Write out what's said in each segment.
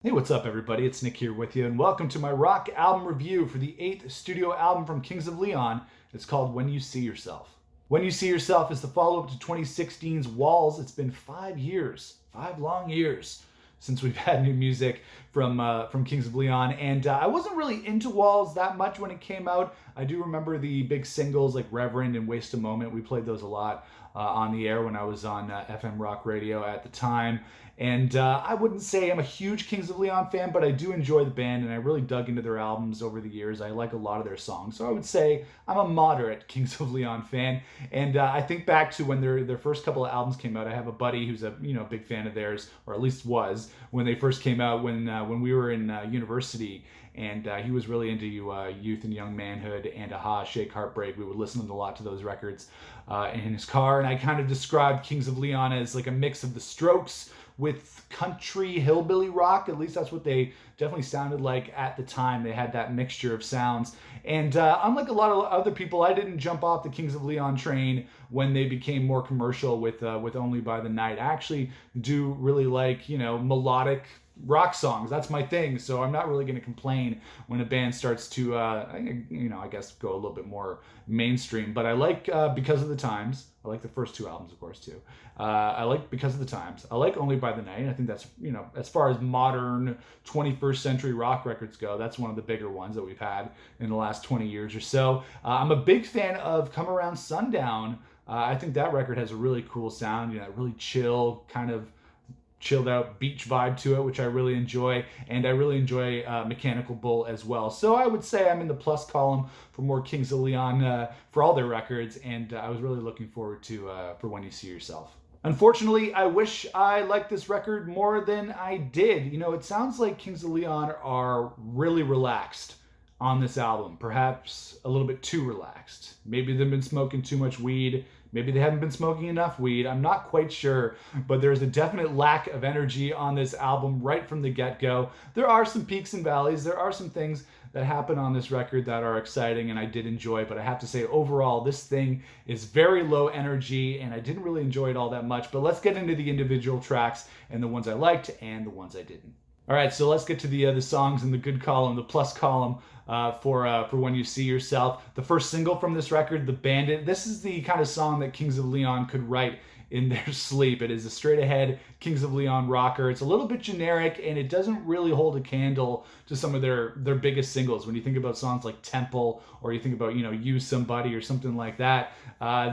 Hey, what's up, everybody? It's Nick here with you, and welcome to my rock album review for the 8th studio album from Kings of Leon. It's called When You See Yourself. When You See Yourself is the follow up to 2016's Walls. It's been 5 years, 5 long years, since we've had new music from Kings of Leon, and I wasn't really into Walls that much when it came out. I do remember the big singles like Reverend and Waste a Moment. We played those a lot on the air when I was on FM Rock Radio at the time. And I wouldn't say I'm a huge Kings of Leon fan, but I do enjoy the band, and I really dug into their albums over the years. I like a lot of their songs, so I would say I'm a moderate Kings of Leon fan. And I think back to when their first couple of albums came out. I have a buddy who's a big fan of theirs, or at least was when they first came out when we were in university. And he was really into Youth and Young Manhood and Aha, Shake Heartbreak. We would listen a lot to those records in his car. And I kind of described Kings of Leon as like a mix of the Strokes with country hillbilly rock. At least that's what they definitely sounded like at the time. They had that mixture of sounds. And unlike a lot of other people, I didn't jump off the Kings of Leon train when they became more commercial with Only by the Night. I actually do really like, melodic rock songs. That's my thing. So I'm not really going to complain when a band starts to, I guess, go a little bit more mainstream. But I like Because of the Times. I like the first two albums, of course, too. I like Because of the Times. I like Only by the Night. I think that's, as far as modern 21st century rock records go, that's one of the bigger ones that we've had in the last 20 years or so. I'm a big fan of Come Around Sundown. I think that record has a really cool sound, really chill, kind of chilled out beach vibe to it, which I really enjoy, and I really enjoy Mechanical Bull as well. So I would say I'm in the plus column for more Kings of Leon for all their records, and I was really looking forward to for When You See Yourself. Unfortunately, I wish I liked this record more than I did. It sounds like Kings of Leon are really relaxed on this album, perhaps a little bit too relaxed. Maybe they've been smoking too much weed. Maybe they haven't been smoking enough weed. I'm not quite sure, but there's a definite lack of energy on this album right from the get-go. There are some peaks and valleys. There are some things that happen on this record that are exciting and I did enjoy, but I have to say overall this thing is very low energy and I didn't really enjoy it all that much. But let's get into the individual tracks and the ones I liked and the ones I didn't. All right, so let's get to the songs in the good column, the plus column for When You See Yourself. The first single from this record, The Bandit. This is the kind of song that Kings of Leon could write in their sleep. It is a straight-ahead Kings of Leon rocker. It's a little bit generic, and it doesn't really hold a candle to some of their biggest singles. When you think about songs like Temple, or you think about, Use Somebody or something like that,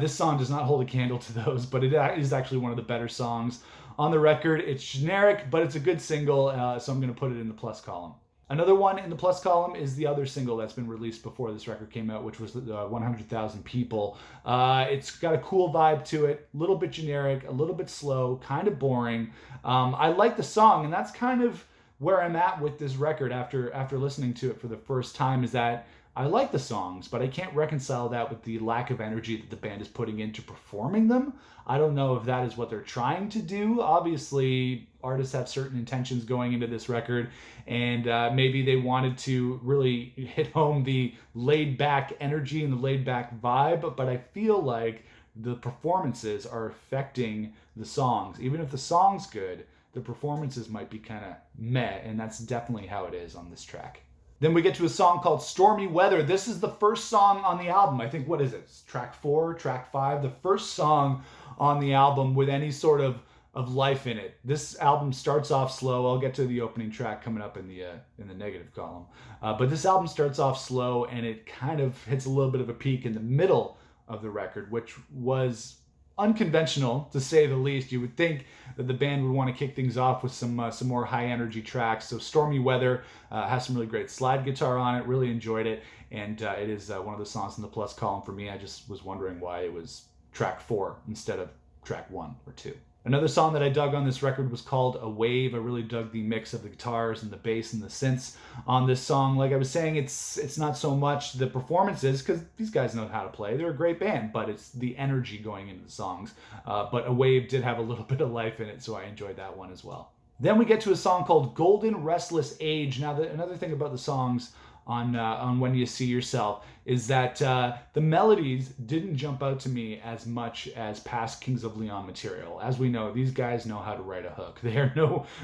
this song does not hold a candle to those, but it is actually one of the better songs on the record. It's generic, but it's a good single, so I'm going to put it in the plus column. Another one in the plus column is the other single that's been released before this record came out, which was 100,000 People. It's got a cool vibe to it, a little bit generic, a little bit slow, kind of boring. I like the song, and that's kind of where I'm at with this record after listening to it for the first time, is that I like the songs, but I can't reconcile that with the lack of energy that the band is putting into performing them. I don't know if that is what they're trying to do. Obviously, artists have certain intentions going into this record, and maybe they wanted to really hit home the laid-back energy and the laid-back vibe, but I feel like the performances are affecting the songs. Even if the song's good, the performances might be kind of meh, and that's definitely how it is on this track. Then we get to a song called Stormy Weather. This is the first song on the album. I think, what is it? It's track 4, track 5, the first song on the album with any sort of life in it. This album starts off slow. I'll get to the opening track coming up in the negative column. But this album starts off slow, and it kind of hits a little bit of a peak in the middle of the record, which was unconventional, to say the least. You would think that the band would want to kick things off with some more high energy tracks. So Stormy Weather has some really great slide guitar on it. Really enjoyed it, and it is one of the songs in the plus column for me. I just was wondering why it was track 4 instead of track 1 or 2. Another song that I dug on this record was called A Wave. I really dug the mix of the guitars and the bass and the synths on this song. Like I was saying, it's not so much the performances, because these guys know how to play. They're a great band, but it's the energy going into the songs. But A Wave did have a little bit of life in it, so I enjoyed that one as well. Then we get to a song called Golden Restless Age. Now, another thing about the songs on When You See Yourself is that the melodies didn't jump out to me as much as past Kings of Leon material. As we know, these guys know how to write a hook. They are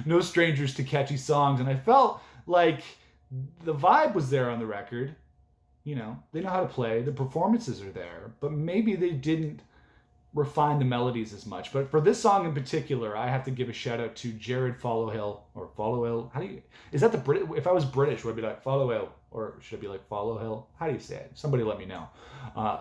no strangers to catchy songs, and I felt like the vibe was there on the record. You know, they know how to play. The performances are there, but maybe they didn't refine the melodies as much. But for this song in particular, I have to give a shout out to Jared Followhill, or Followhill. How do you, is that the Brit? If I was British, would I be like Followhill, or should it be like Followhill? How do you say it? Somebody let me know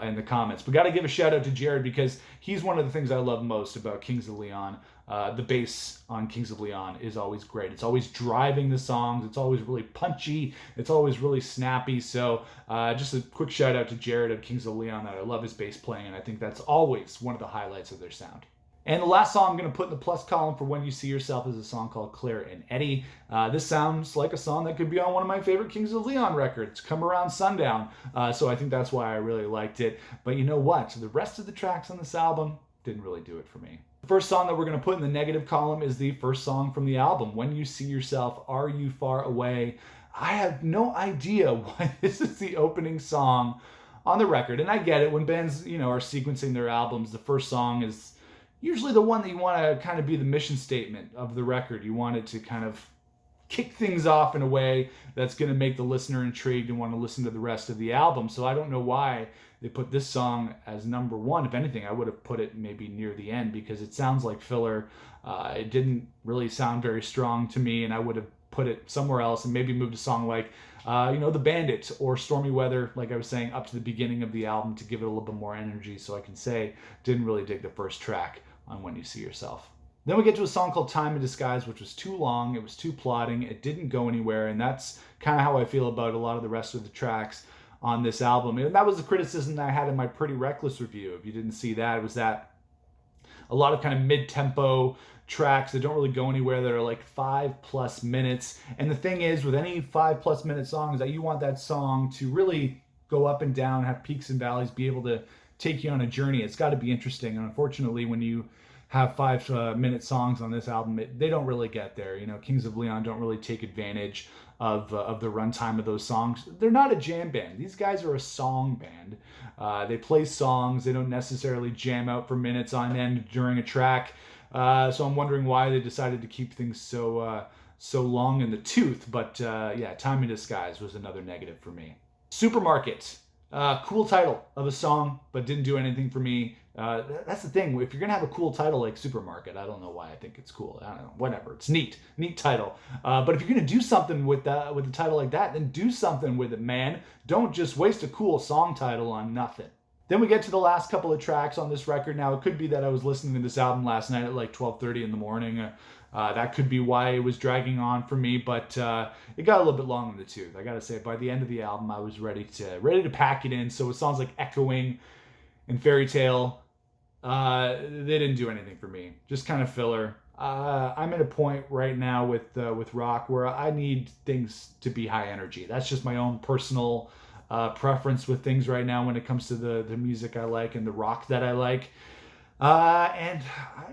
in the comments. But got to give a shout out to Jared because he's one of the things I love most about Kings of Leon. The bass on Kings of Leon is always great. It's always driving the songs. It's always really punchy. It's always really snappy. So just a quick shout out to Jared of Kings of Leon that I love his bass playing, and I think that's always one of the highlights of their sound. And the last song I'm going to put in the plus column for When You See Yourself is a song called Claire and Eddie. This sounds like a song that could be on one of my favorite Kings of Leon records, Come Around Sundown. So I think that's why I really liked it. But you know what? The rest of the tracks on this album didn't really do it for me. The first song that we're going to put in the negative column is the first song from the album, When You See Yourself, Are You Far Away? I have no idea why this is the opening song on the record. And I get it, when bands, you know, are sequencing their albums, the first song is usually the one that you want to kind of be the mission statement of the record. You want it to kind of kick things off in a way that's going to make the listener intrigued and want to listen to the rest of the album. So I don't know why they put this song as number one. If anything, I would have put it maybe near the end because it sounds like filler. It didn't really sound very strong to me, and I would have put it somewhere else and maybe moved a song like, The Bandit or Stormy Weather, like I was saying, up to the beginning of the album to give it a little bit more energy, so I can say didn't really dig the first track on When You See Yourself. Then we get to a song called Time in Disguise, which was too long, it was too plodding, it didn't go anywhere, and that's kind of how I feel about a lot of the rest of the tracks on this album. And that was the criticism that I had in my Pretty Reckless review. If you didn't see that, it was that a lot of kind of mid-tempo tracks that don't really go anywhere, that are like 5+ minutes. And the thing is, with any 5+ minute song, is that you want that song to really go up and down, have peaks and valleys, be able to take you on a journey. It's got to be interesting. And unfortunately, when you have 5-minute songs on this album, they don't really get there. You know, Kings of Leon don't really take advantage of the runtime of those songs. They're not a jam band. These guys are a song band. They play songs. They don't necessarily jam out for minutes on end during a track. So I'm wondering why they decided to keep things so long in the tooth. But yeah, Time in Disguise was another negative for me. Supermarket. Cool title of a song, but didn't do anything for me. That's the thing. If you're gonna have a cool title like Supermarket, I don't know why I think it's cool. I don't know. Whatever. It's neat title. But if you're gonna do something with a title like that, then do something with it, man. Don't just waste a cool song title on nothing. Then we get to the last couple of tracks on this record. Now, it could be that I was listening to this album last night at like 12:30 in the morning. That could be why it was dragging on for me, but it got a little bit long in the tooth. I gotta say, by the end of the album, I was ready to pack it in. So it sounds like Echoing and Fairy Tale. They didn't do anything for me. Just kind of filler. I'm at a point right now with rock where I need things to be high energy. That's just my own personal preference with things right now when it comes to the music I like and the rock that I like. And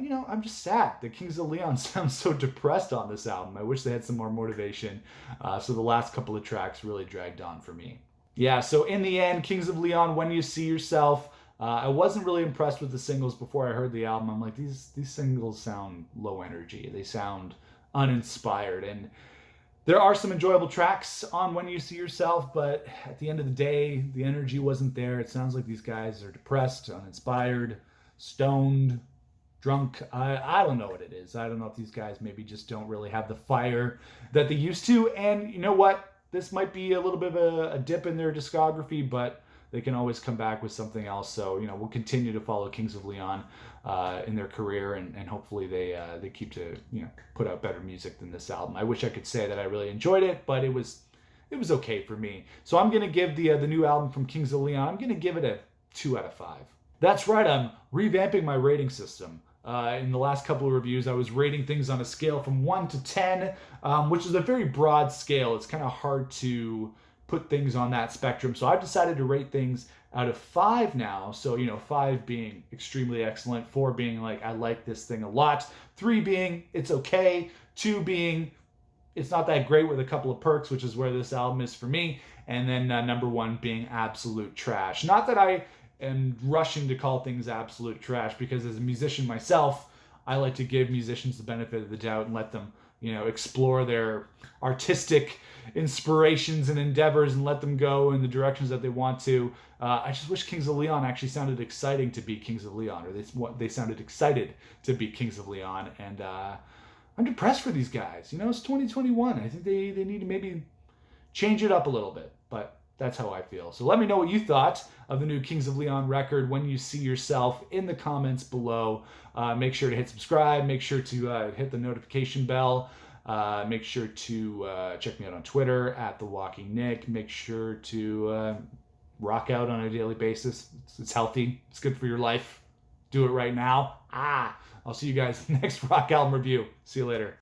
you know, I'm just sad that Kings of Leon sounds so depressed on this album. I wish they had some more motivation. So the last couple of tracks really dragged on for me. Yeah, so in the end, Kings of Leon, When You See Yourself. I wasn't really impressed with the singles before I heard the album. I'm like, these singles sound low energy. They sound uninspired. And there are some enjoyable tracks on When You See Yourself, but at the end of the day, the energy wasn't there. It sounds like these guys are depressed, uninspired, stoned, drunk. I don't know what it is. I don't know if these guys maybe just don't really have the fire that they used to. And you know what? This might be a little bit of a dip in their discography, but they can always come back with something else. So, you know, we'll continue to follow Kings of Leon in their career, and hopefully they keep to, you know, put out better music than this album. I wish I could say that I really enjoyed it, but it was okay for me. So I'm going to give the new album from Kings of Leon, I'm going to give it a 2 out of 5. That's right, I'm revamping my rating system. In the last couple of reviews, I was rating things on a scale from 1 to 10, which is a very broad scale. It's kind of hard to put things on that spectrum. So I've decided to rate things out of 5 now. So, you know, 5 being extremely excellent, 4 being like, I like this thing a lot, 3 being, it's okay, 2 being, it's not that great with a couple of perks, which is where this album is for me. And then number 1 being absolute trash. Not that I am rushing to call things absolute trash, because as a musician myself, I like to give musicians the benefit of the doubt and let them, explore their artistic inspirations and endeavors and let them go in the directions that they want to. I just wish Kings of Leon actually sounded exciting to be Kings of Leon, or they sounded excited to be Kings of Leon. And I'm depressed for these guys. It's 2021. I think they need to maybe change it up a little bit, but that's how I feel. So let me know what you thought of the new Kings of Leon record, When You See Yourself, in the comments below. Make sure to hit subscribe. Make sure to hit the notification bell. Make sure to check me out on Twitter at The Walking Nick. Make sure to rock out on a daily basis. It's healthy. It's good for your life. Do it right now. I'll see you guys next rock album review. See you later.